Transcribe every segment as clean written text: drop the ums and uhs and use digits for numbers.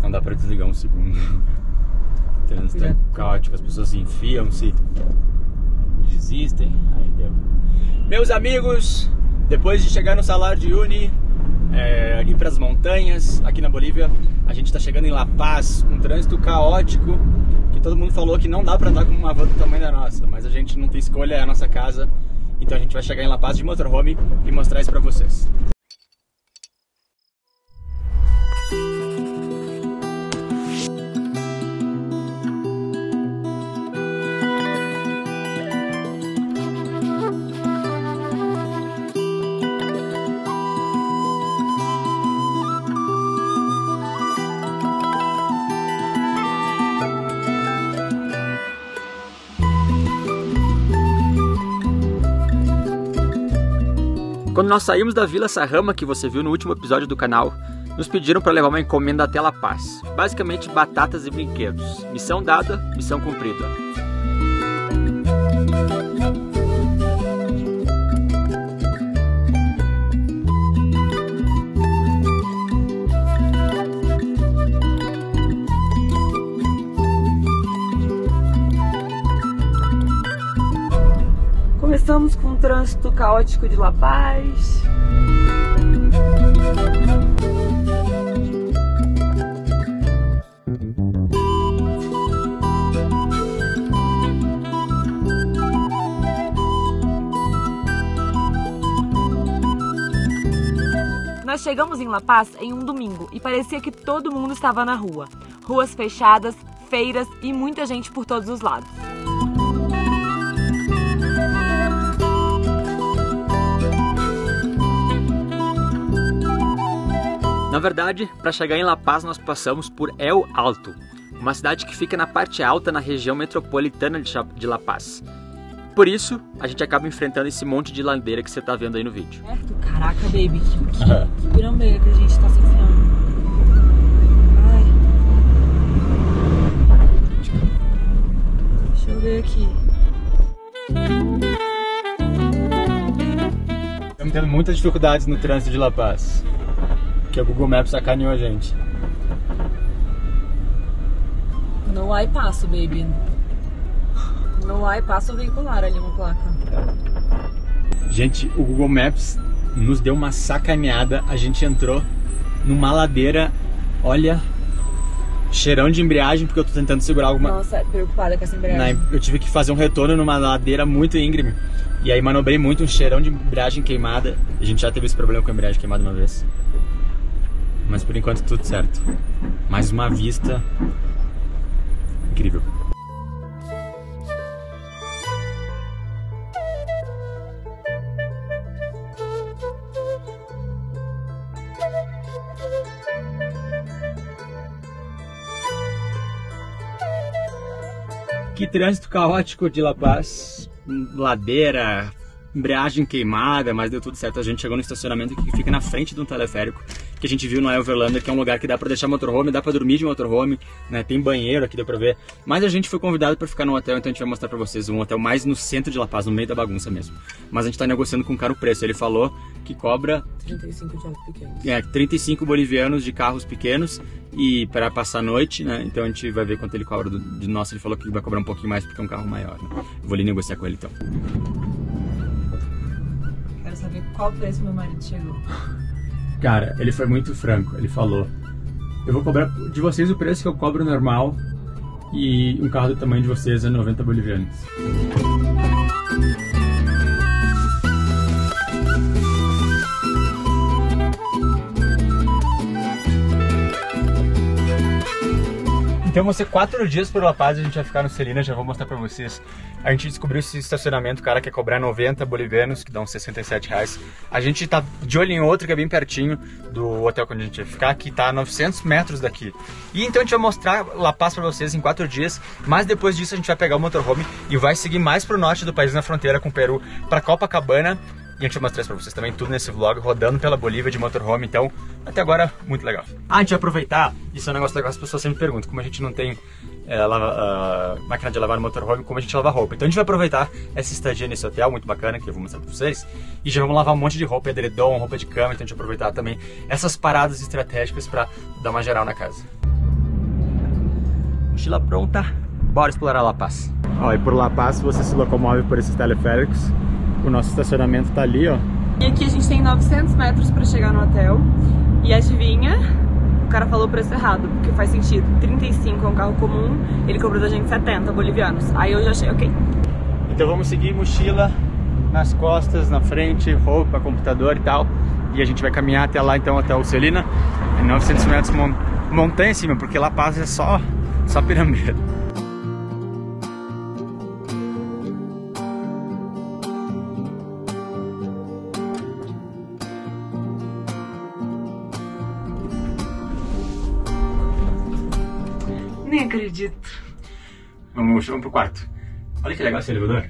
Não dá pra desligar um segundo. O trânsito é caótico, as pessoas se enfiam, se desistem. Aí deu. Meus amigos, depois de chegar no Salar de Uyuni, ir para as montanhas aqui na Bolívia, a gente está chegando em La Paz, um trânsito caótico, que todo mundo falou que não dá para andar com uma van do tamanho da nossa, mas a gente não tem escolha, é a nossa casa, então a gente vai chegar em La Paz de motorhome e mostrar isso para vocês. Quando nós saímos da Vila Sarrama, que você viu no último episódio do canal, nos pediram para levar uma encomenda até La Paz. Basicamente, batatas e brinquedos. Missão dada, missão cumprida. Começamos com um trânsito caótico de La Paz. Nós chegamos em La Paz em um domingo e parecia que todo mundo estava na rua. Ruas fechadas, feiras e muita gente por todos os lados. Na verdade, para chegar em La Paz nós passamos por El Alto, uma cidade que fica na parte alta na região metropolitana de La Paz. Por isso, a gente acaba enfrentando esse monte de ladeira que você tá vendo aí no vídeo. Certo? Caraca, baby, que pirambeira que a gente tá se enfiando. Ai. Deixa eu ver aqui. Estamos tendo muitas dificuldades no trânsito de La Paz. Que o Google Maps sacaneou a gente. No hay passo, baby. No hay passo veicular ali uma placa. Gente, o Google Maps nos deu uma sacaneada. A gente entrou numa ladeira, olha, cheirão de embreagem, porque eu tô tentando segurar alguma... Nossa, preocupada com essa embreagem. Eu tive que fazer um retorno numa ladeira muito íngreme. E aí manobrei muito, um cheirão de embreagem queimada. A gente já teve esse problema com a embreagem queimada uma vez. Mas por enquanto tudo certo. Mais uma vista incrível. Que trânsito caótico de La Paz. Ladeira, embreagem queimada, mas deu tudo certo. A gente chegou no estacionamento aqui que fica na frente de um teleférico que a gente viu no Everlander, que é um lugar que dá pra deixar motorhome, dá pra dormir de motorhome, né? Tem banheiro aqui, deu pra ver. Mas a gente foi convidado pra ficar no hotel, então a gente vai mostrar pra vocês um hotel mais no centro de La Paz, no meio da bagunça mesmo. Mas a gente tá negociando com o cara o preço. Ele falou que cobra 35 de carros pequenos. 35 bolivianos de carros pequenos e para passar a noite, né? Então a gente vai ver quanto ele cobra de nós. Ele falou que vai cobrar um pouquinho mais porque é um carro maior, né? Vou ali negociar com ele então. Quero saber qual preço meu marido chegou. Cara, ele foi muito franco. Ele falou: eu vou cobrar de vocês o preço que eu cobro normal e um carro do tamanho de vocês é 90 bolivianos. Então vão ser 4 dias por La Paz, a gente vai ficar no Celina, já vou mostrar pra vocês. A gente descobriu esse estacionamento, o cara quer cobrar 90 bolivianos, que dá uns 67 reais. A gente tá de olho em outro que é bem pertinho do hotel onde a gente vai ficar, que tá a 900 metros daqui. E então a gente vai mostrar La Paz pra vocês em 4 dias, mas depois disso a gente vai pegar o motorhome e vai seguir mais pro norte do país, na fronteira com o Peru, pra Copacabana. E a gente vai mostrar isso pra vocês também, tudo nesse vlog, rodando pela Bolívia de motorhome, então, até agora, muito legal. A gente vai aproveitar, isso é um negócio legal, as pessoas sempre perguntam, como a gente não tem máquina de lavar no motorhome, como a gente lava roupa. Então a gente vai aproveitar essa estadia nesse hotel, muito bacana, que eu vou mostrar pra vocês, e já vamos lavar um monte de roupa, edredom, roupa de cama, então a gente vai aproveitar também essas paradas estratégicas pra dar uma geral na casa. Mochila pronta, bora explorar La Paz. Ó, e por La Paz você se locomove por esses teleféricos. O nosso estacionamento tá ali, ó. E aqui a gente tem 900 metros pra chegar no hotel. E adivinha? O cara falou o preço errado, porque faz sentido. 35 é um carro comum, ele cobrou da gente 70 bolivianos. Aí eu já achei ok. Então vamos seguir mochila nas costas, na frente, roupa, computador e tal. E a gente vai caminhar até lá então, até o Celina. 900 metros montanha em cima, porque La Paz é só pirâmide. Nem acredito. Vamos pro quarto. Olha que legal esse elevador.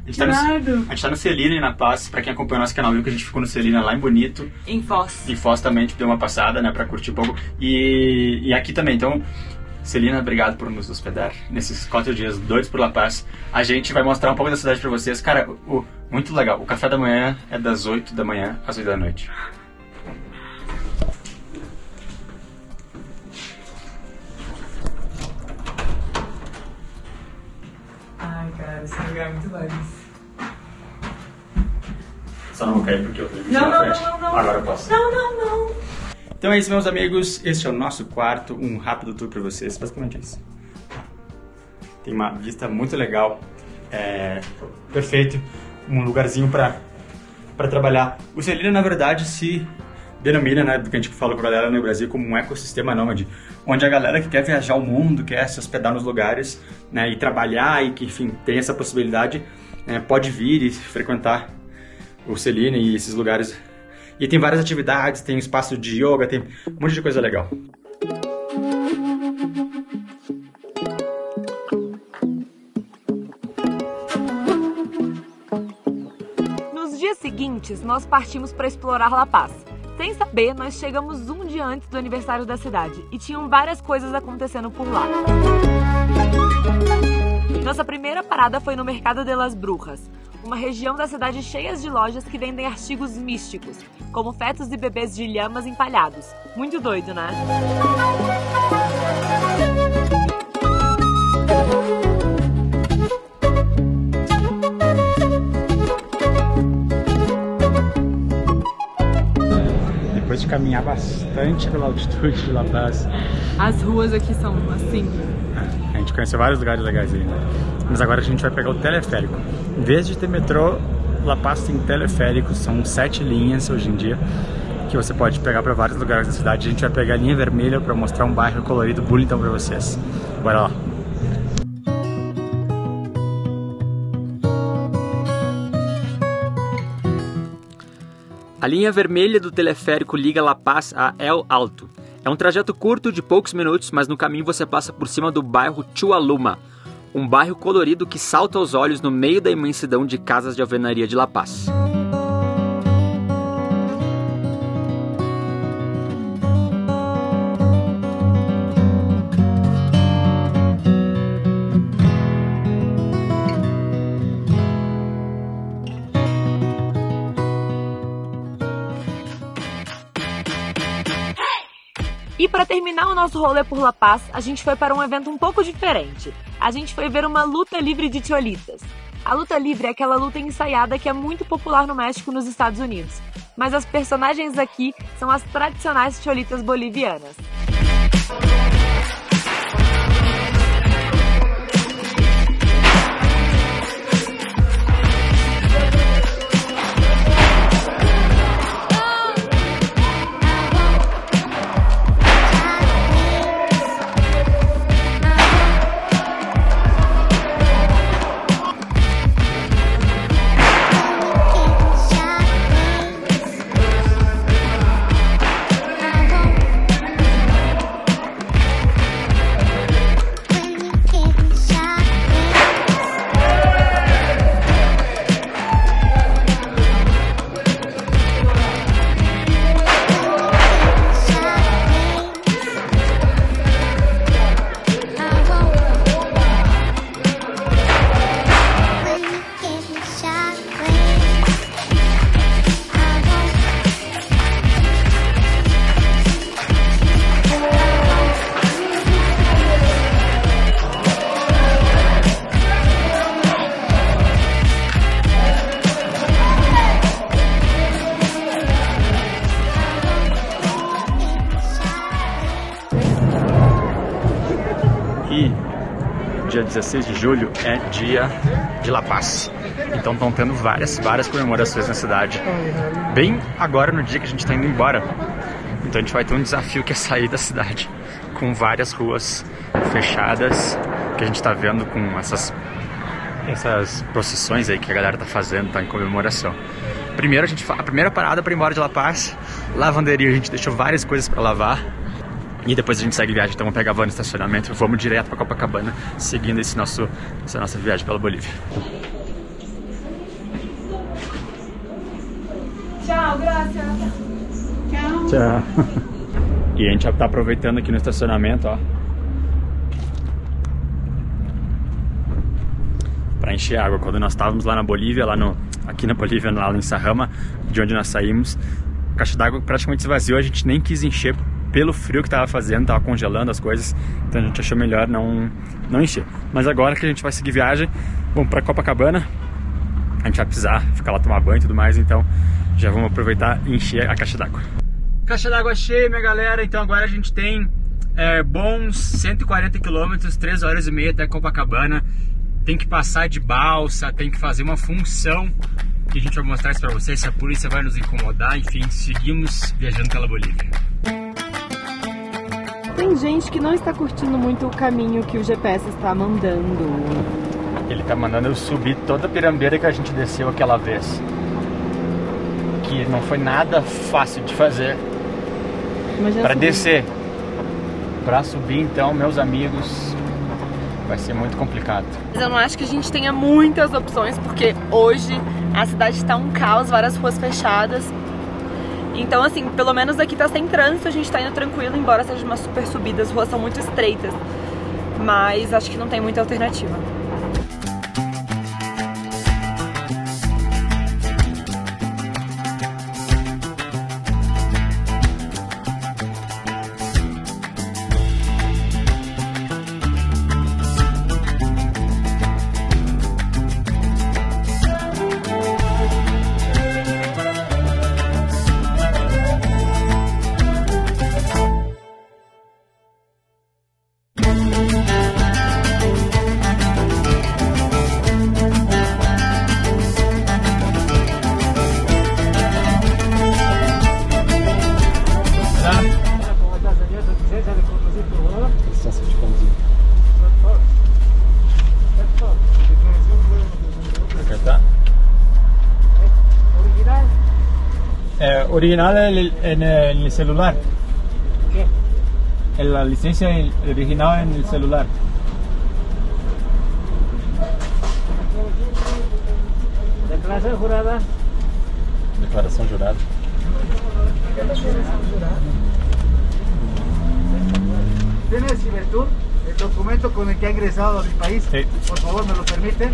A gente tá no Celina e na Paz. Pra quem acompanha o nosso canal viu que a gente ficou no Celina lá em Bonito. Em Foz. Em Foz também, a gente deu uma passada, né, pra curtir um pouco. E aqui também, então, Celina, obrigado por nos hospedar nesses 4 dias doidos por La Paz. A gente vai mostrar um pouco da cidade pra vocês. Cara, muito legal. O café da manhã é das 8 da manhã às 8 da noite. Ai, cara, esse lugar é muito legal. Só não vou cair porque eu tô Não. Agora eu posso. Não. Então é isso, meus amigos. Este é o nosso quarto. Um rápido tour pra vocês. Basicamente isso. Tem uma vista muito legal. Perfeito. Um lugarzinho pra trabalhar. O Celina, na verdade, se denomina, né, do que a gente fala com a galera no Brasil, como um ecossistema nômade, onde a galera que quer viajar o mundo, quer se hospedar nos lugares, né, e trabalhar e que, enfim, tem essa possibilidade, pode vir e frequentar o Celina e esses lugares. E tem várias atividades, tem espaço de yoga, tem um monte de coisa legal. Nos dias seguintes, nós partimos para explorar La Paz. Sem saber, nós chegamos um dia antes do aniversário da cidade e tinham várias coisas acontecendo por lá. Nossa primeira parada foi no Mercado de las Brujas, uma região da cidade cheia de lojas que vendem artigos místicos, como fetos e bebês de lhamas empalhados. Muito doido, né? Depois de caminhar bastante pela altitude de La Paz, As ruas aqui são assim. a gente conheceu vários lugares legais aí, né? Mas agora a gente vai pegar o teleférico. Em vez de ter metrô, La Paz tem teleféricos, são 7 linhas hoje em dia, que você pode pegar para vários lugares da cidade. A gente vai pegar a linha vermelha para mostrar um bairro colorido bonitão para vocês. Bora lá! A linha vermelha do teleférico liga La Paz a El Alto. É um trajeto curto de poucos minutos, mas no caminho você passa por cima do bairro Chualuma, um bairro colorido que salta aos olhos no meio da imensidão de casas de alvenaria de La Paz. E para terminar o nosso rolê por La Paz, a gente foi para um evento um pouco diferente. A gente foi ver uma luta livre de cholitas. A luta livre é aquela luta ensaiada que é muito popular no México e nos Estados Unidos. Mas as personagens aqui são as tradicionais cholitas bolivianas. aqui, dia 16 de julho, é dia de La Paz. Então estão tendo várias comemorações na cidade. Bem agora no dia que a gente está indo embora. Então a gente vai ter um desafio que é sair da cidade com várias ruas fechadas, que a gente está vendo com essas procissões aí que a galera tá fazendo, tá em comemoração. Primeiro a primeira parada para ir embora de La Paz, lavanderia, a gente deixou várias coisas para lavar. E depois a gente segue viagem, então vamos pegar a van no estacionamento e vamos direto para Copacabana, seguindo essa nossa viagem pela Bolívia. Tchau, graças. Tchau. E a gente já tá aproveitando aqui no estacionamento, ó, para encher água. Quando nós estávamos lá na Bolívia, aqui na Bolívia, lá em Sajama, de onde nós saímos, a caixa d'água praticamente esvaziou, a gente nem quis encher pelo frio que tava fazendo, tava congelando as coisas, então a gente achou melhor não encher. Mas agora que a gente vai seguir viagem, vamos para Copacabana, a gente vai precisar ficar lá tomar banho e tudo mais, então já vamos aproveitar e encher a caixa d'água. Caixa d'água cheia, minha galera, então agora a gente tem bons 140 km, 3 horas e meia até Copacabana. Tem que passar de balsa, tem que fazer uma função que a gente vai mostrar isso pra vocês, se a polícia vai nos incomodar, enfim, seguimos viajando pela Bolívia. Tem gente que não está curtindo muito o caminho que o GPS está mandando. Ele tá mandando eu subir toda a pirambeira que a gente desceu aquela vez, que não foi nada fácil de fazer. Para descer, para subir, então, meus amigos, vai ser muito complicado. Mas eu não acho que a gente tenha muitas opções, porque hoje a cidade está um caos, várias ruas fechadas. Então, assim, pelo menos aqui tá sem trânsito, a gente tá indo tranquilo, embora seja uma super subida, as ruas são muito estreitas. Mas acho que não tem muita alternativa. Original en el celular. ¿Qué? La licencia original en el celular. Declaración jurada. Declaración jurada. ¿Tiene Cibertour el documento con el que ha ingresado a mi país? Sí. Por favor, ¿me lo permite?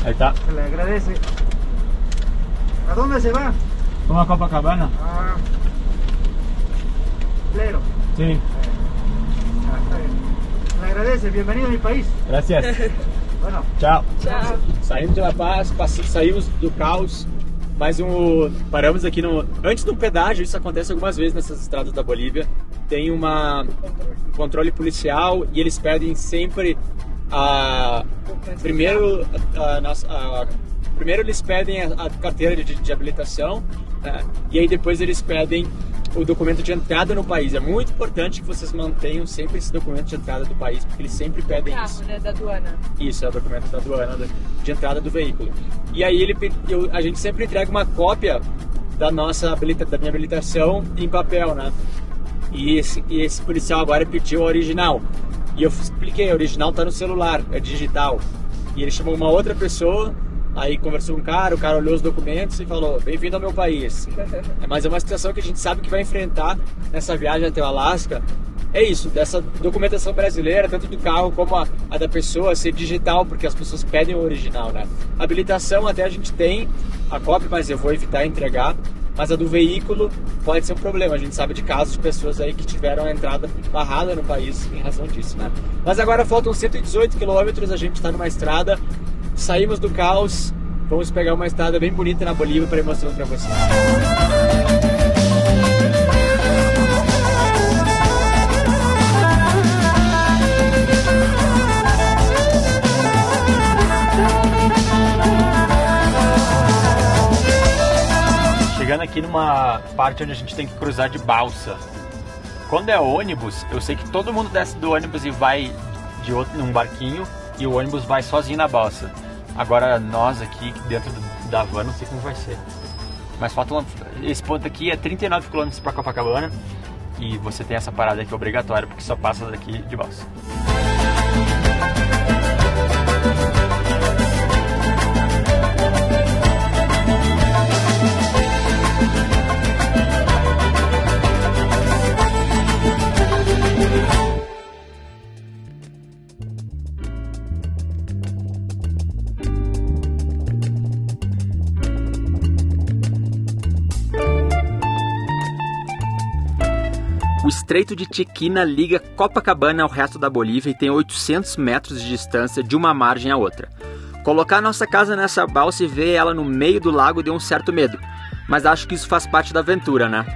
Ahí está. Se le agradece. ¿A dónde se va? Vamos a Copacabana. Ah, Plero. Sí. Está bien. Se le agradece. Bienvenido a mi país. Gracias. Bueno. Tchau. Tchau. Saímos de La Paz, saímos do caos, paramos aqui antes do pedágio. Isso acontece algumas vezes nessas estradas da Bolívia. Tem um controle policial e eles pedem sempre primeiro eles pedem a carteira de habilitação, né? E aí depois eles pedem o documento de entrada no país. É muito importante que vocês mantenham sempre esse documento de entrada do país, porque eles sempre pedem isso. Né, da aduana. Isso, é o documento da aduana de entrada do veículo. E aí a gente sempre entrega uma cópia da minha habilitação em papel, né? E esse policial agora pediu a original. E eu expliquei, a original tá no celular, é digital. E ele chamou uma outra pessoa, aí conversou com o cara olhou os documentos e falou: bem-vindo ao meu país. Mas é uma situação que a gente sabe que vai enfrentar nessa viagem até o Alasca. É isso, dessa documentação brasileira, tanto do carro como a da pessoa, ser digital, porque as pessoas pedem o original, né? A habilitação até a gente tem a cópia, mas eu vou evitar entregar. Mas a do veículo pode ser um problema. A gente sabe de casos de pessoas aí que tiveram a entrada barrada no país em razão disso, né? Mas agora faltam 118 quilômetros, a gente está numa estrada, saímos do caos, vamos pegar uma estrada bem bonita na Bolívia para ir mostrando para vocês. uma parte onde a gente tem que cruzar de balsa. Quando é ônibus, eu sei que todo mundo desce do ônibus e vai de outro num barquinho e o ônibus vai sozinho na balsa. Agora nós aqui dentro da van não sei como vai ser. Mas falta esse ponto aqui é 39 km para Copacabana e você tem essa parada aqui obrigatória porque só passa daqui de balsa. O Estreito de Chiquina liga Copacabana ao resto da Bolívia e tem 800 metros de distância de uma margem à outra. Colocar nossa casa nessa balsa e ver ela no meio do lago deu um certo medo, mas acho que isso faz parte da aventura, né?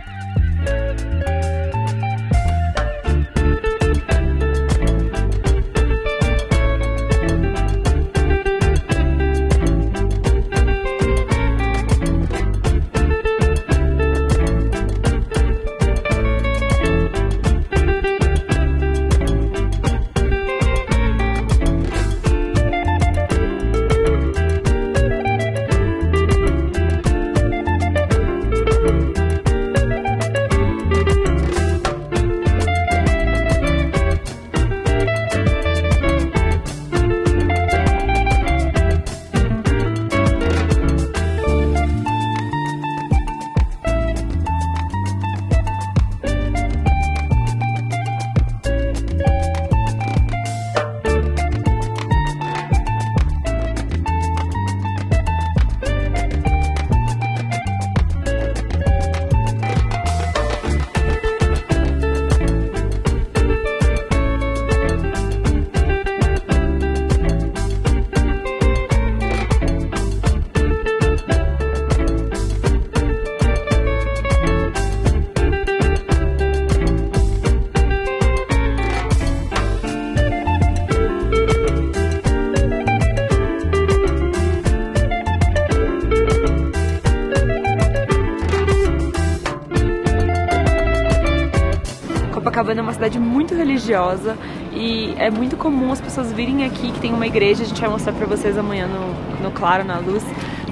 Copacabana é uma cidade muito religiosa e é muito comum as pessoas virem aqui, que tem uma igreja, a gente vai mostrar pra vocês amanhã no Claro, na Luz,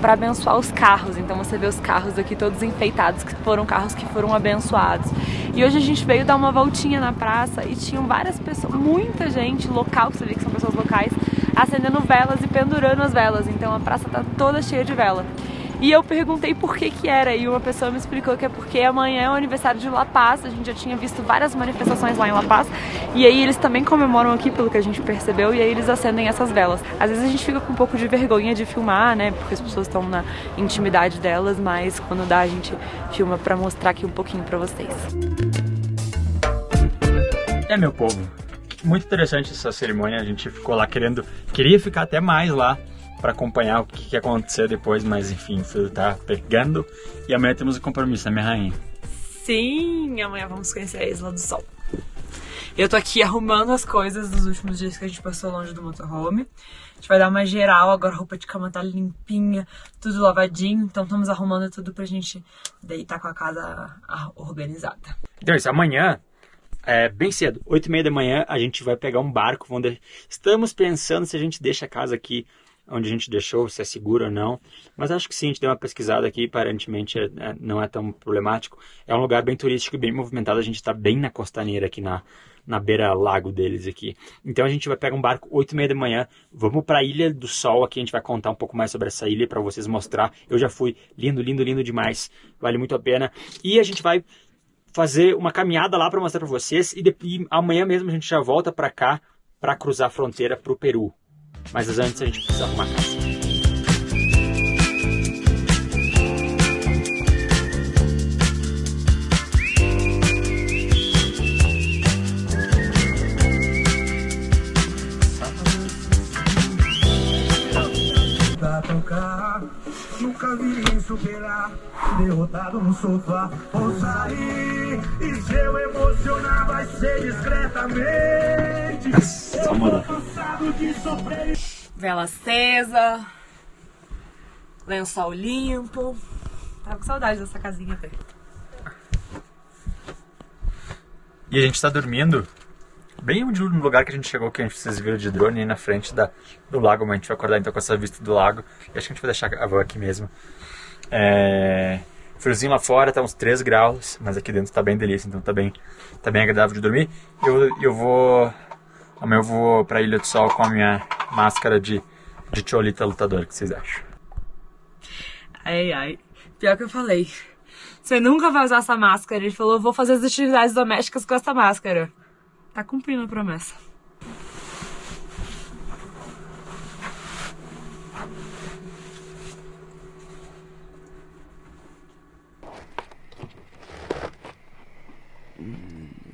para abençoar os carros. Então você vê os carros aqui todos enfeitados, que foram carros que foram abençoados. E hoje a gente veio dar uma voltinha na praça e tinham várias pessoas, muita gente local, você vê que são pessoas locais, acendendo velas e pendurando as velas. Então a praça tá toda cheia de vela. E eu perguntei por que era, e uma pessoa me explicou que é porque amanhã é o aniversário de La Paz. A gente já tinha visto várias manifestações lá em La Paz, e aí eles também comemoram aqui, pelo que a gente percebeu, e aí eles acendem essas velas. Às vezes a gente fica com um pouco de vergonha de filmar, né, porque as pessoas estão na intimidade delas, mas quando dá a gente filma pra mostrar aqui um pouquinho pra vocês. É, meu povo, muito interessante essa cerimônia, a gente ficou lá queria ficar até mais lá para acompanhar o que ia acontecer depois, mas enfim, o frio tá pegando e amanhã temos um compromisso, né, minha rainha? Sim, amanhã vamos conhecer a Isla do Sol. Eu tô aqui arrumando as coisas dos últimos dias que a gente passou longe do motorhome. A gente vai dar uma geral, agora a roupa de cama tá limpinha, tudo lavadinho, então estamos arrumando tudo pra gente deitar com a casa organizada. Então isso, amanhã, bem cedo, 8h30 da manhã, a gente vai pegar um barco, estamos pensando se a gente deixa a casa aqui onde a gente deixou, se é seguro ou não, mas acho que sim, a gente deu uma pesquisada aqui, aparentemente não é tão problemático. É um lugar bem turístico, bem movimentado, a gente está bem na costaneira aqui, na beira-lago deles aqui. Então a gente vai pegar um barco 8h30 da manhã, vamos para a Ilha do Sol, aqui a gente vai contar um pouco mais sobre essa ilha para vocês mostrar. Eu já fui, lindo, lindo, lindo demais, vale muito a pena. E a gente vai fazer uma caminhada lá para mostrar para vocês, e amanhã mesmo a gente já volta para cá, para cruzar a fronteira para o Peru. Mas antes a gente precisa arrumar a casa. Nunca vi superar, derrotado no sofá. Vou sair e se eu emocionar vai ser discretamente. Só mudar. Vela acesa, lençol limpo, tá Tava com saudade dessa casinha até. E a gente tá dormindo bem no lugar que a gente chegou, que vocês viram de drone, aí na frente do lago, mas a gente vai acordar então com essa vista do lago. E acho que a gente vai deixar a van aqui mesmo. Friozinho lá fora, tá uns 3 graus, mas aqui dentro tá bem delícia, então tá bem agradável de dormir. Amanhã eu vou pra Ilha do Sol com a minha máscara de Cholita lutador, o que vocês acham? Ai, pior que eu falei. Você nunca vai usar essa máscara. Ele falou, vou fazer as atividades domésticas com essa máscara. Tá cumprindo a promessa.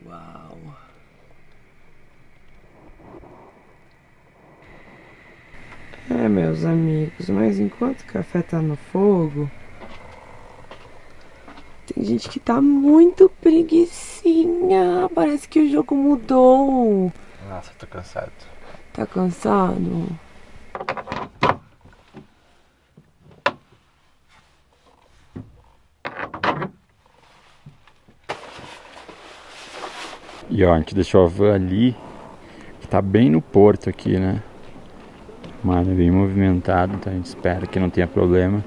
Uau. Meus amigos, mas enquanto o café tá no fogo, tem gente que tá muito preguicinha. Parece que o jogo mudou. Nossa, tô cansado. Tá cansado? E ó, a gente deixou a van ali, que tá bem no porto aqui, né? Mas é bem movimentado, então a gente espera que não tenha problema.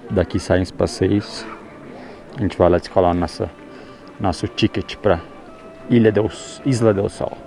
Daqui saem os passeios. A gente vai lá descolar o nosso ticket pra Isla del Sol.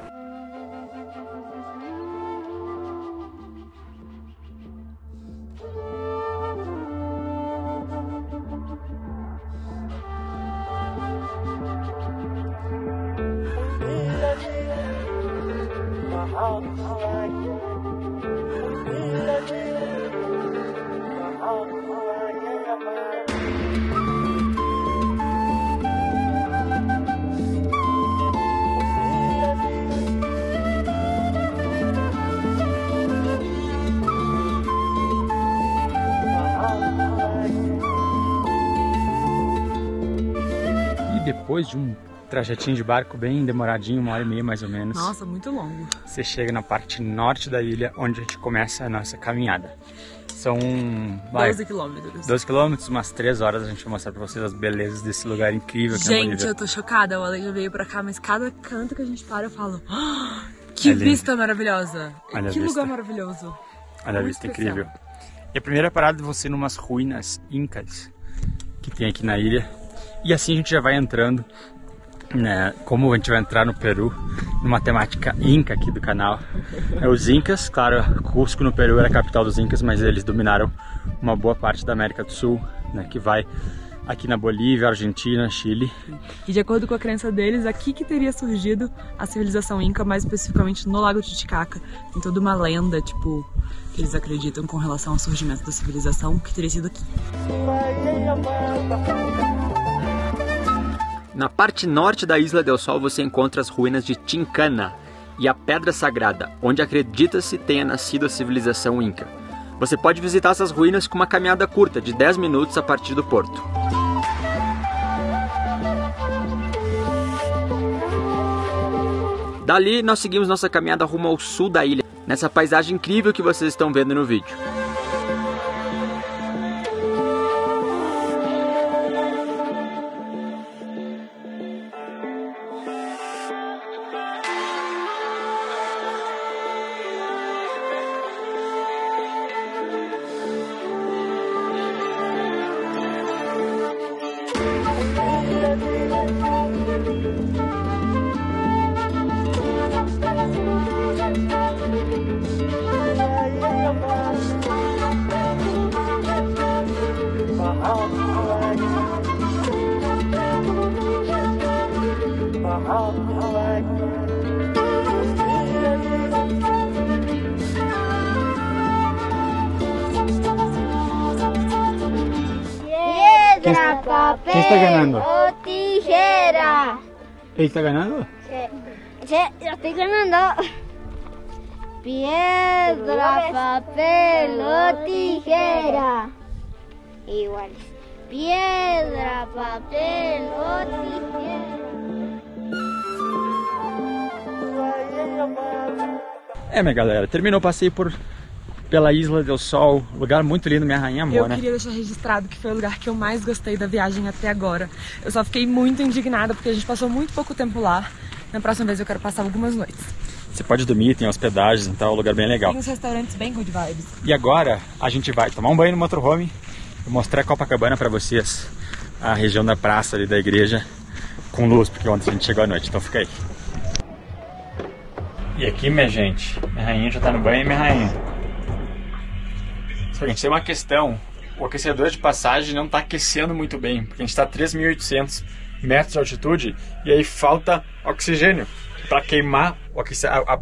Depois de um trajetinho de barco bem demoradinho, 1h30 mais ou menos. Nossa, muito longo. Você chega na parte norte da ilha, onde a gente começa a nossa caminhada. São 12 quilômetros. 12 quilômetros, umas 3 horas a gente vai mostrar pra vocês as belezas desse lugar incrível aqui na Bolívia. Gente, eu tô chocada, o Ale já veio pra cá, mas cada canto que a gente para eu falo, que vista maravilhosa. Olha que a lugar vista. maravilhoso. Olha a vista incrível. E a primeira parada é você ir numas ruínas incas que tem aqui na ilha. E assim a gente já vai entrando, né? Como a gente vai entrar no Peru, numa temática inca aqui do canal. Os incas, claro, Cusco no Peru era a capital dos incas, mas eles dominaram uma boa parte da América do Sul, né? Que vai aqui na Bolívia, Argentina, Chile. E de acordo com a crença deles, aqui que teria surgido a civilização inca, mais especificamente no Lago Titicaca. Tem toda uma lenda, tipo, que eles acreditam com relação ao surgimento da civilização, que teria sido aqui. Na parte norte da Isla del Sol você encontra as ruínas de Chincana e a Pedra Sagrada, onde acredita-se tenha nascido a civilização Inca. Você pode visitar essas ruínas com uma caminhada curta, de 10 minutos a partir do porto. Dali nós seguimos nossa caminhada rumo ao sul da ilha, nessa paisagem incrível que vocês estão vendo no vídeo. Piedra, papel ¿Quién está ganando? o tijera. ¿Él está ganando? Sí, yo estoy ganando. Piedra, papel o tijera. Igual. Piedra, papel o tijera. Minha galera, terminou o passeio pela Isla del Sol, lugar muito lindo, minha rainha amor, né? Eu queria deixar registrado que foi o lugar que eu mais gostei da viagem até agora. Eu só fiquei muito indignada porque a gente passou muito pouco tempo lá. Na próxima vez eu quero passar algumas noites. Você pode dormir, tem hospedagens, então é um lugar bem legal. Tem uns restaurantes bem good vibes. E agora a gente vai tomar um banho no motorhome, vou mostrar Copacabana pra vocês, a região da praça ali da igreja, com luz, porque ontem a gente chegou à noite, então fica aí. E aqui, minha gente, minha rainha já tá no banho, minha rainha. Só que a gente tem uma questão, o aquecedor de passagem não tá aquecendo muito bem, porque a gente tá a 3.800 metros de altitude e aí falta oxigênio para queimar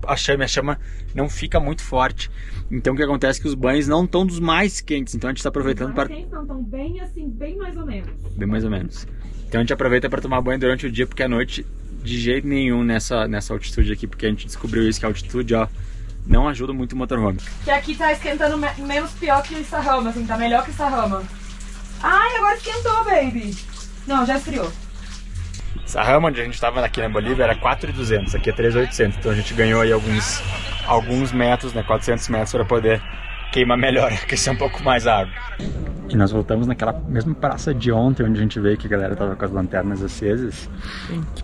a chama não fica muito forte. Então o que acontece é que os banhos não estão dos mais quentes, então a gente está aproveitando para... Não estão bem assim, bem mais ou menos. Bem mais ou menos. Então a gente aproveita para tomar banho durante o dia, porque à noite de jeito nenhum nessa altitude aqui, porque a gente descobriu isso, que a altitude, ó, não ajuda muito o motorhome. Que aqui tá esquentando menos pior que o Sarrama, assim, tá melhor que o Sarrama. Ai, agora esquentou, baby. Não, já esfriou. Sarrama, onde a gente estava aqui na Bolívia, era 4.200, aqui é 3.800, então a gente ganhou aí alguns metros, né, 400 metros para poder queimar melhor, aquecer um pouco mais a água. E nós voltamos naquela mesma praça de ontem, onde a gente veio que a galera tava com as lanternas acesas,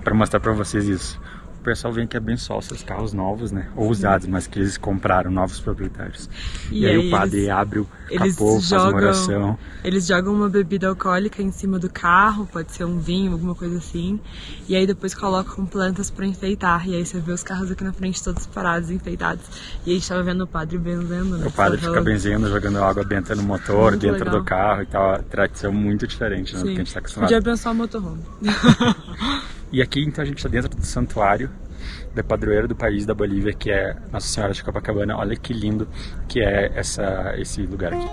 para mostrar para vocês isso. O pessoal vem aqui abençoar os seus carros novos, né? Ou usados, mas que eles compraram, novos proprietários. E aí o padre abre o capô, faz uma oração. Eles jogam uma bebida alcoólica em cima do carro, pode ser um vinho, alguma coisa assim. E aí depois colocam plantas pra enfeitar. E aí você vê os carros aqui na frente todos parados, enfeitados. E aí a gente tava vendo o padre benzendo, né? O padre fica benzendo, jogando água benta no motor, muito dentro legal. Do carro e tal. Tradição muito diferente, né? Do que a gente tá acostumado. Podia abençoar o motorhome. E aqui então a gente está dentro do santuário da padroeira do país da Bolívia, que é Nossa Senhora de Copacabana. Olha que lindo que é esse lugar aqui.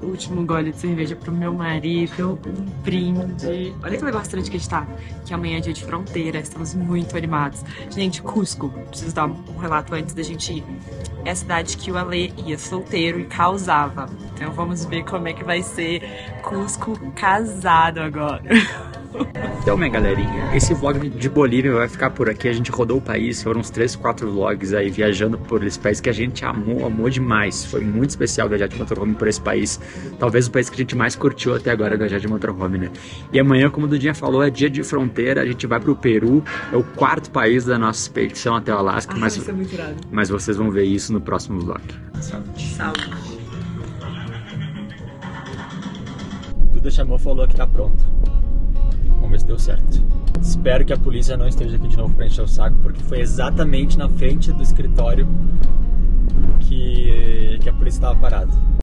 Último gole de cerveja pro meu marido, um brinde. Olha que legal restaurante que a gente tá, que amanhã é dia de fronteira, estamos muito animados. Gente, Cusco, preciso dar um relato antes da gente ir. É a cidade que o Ale ia solteiro e causava. Então vamos ver como é que vai ser Cusco casado agora. Então, minha galerinha, esse vlog de Bolívia vai ficar por aqui. A gente rodou o país, foram uns 3, 4 vlogs aí viajando por esse país que a gente amou demais. Foi muito especial viajar de motorhome por esse país. Talvez o país que a gente mais curtiu até agora viajar de motorhome, né? E amanhã, como o Dudinha falou, é dia de fronteira. A gente vai pro Peru, é o 4º país da nossa expedição até o Alasca. Mas vocês vão ver isso no próximo vlog. Saúde. Duda chamou, falou que tá pronto. Vamos ver se deu certo. Espero que a polícia não esteja aqui de novo pra encher o saco, porque foi exatamente na frente do escritório que a polícia estava parada.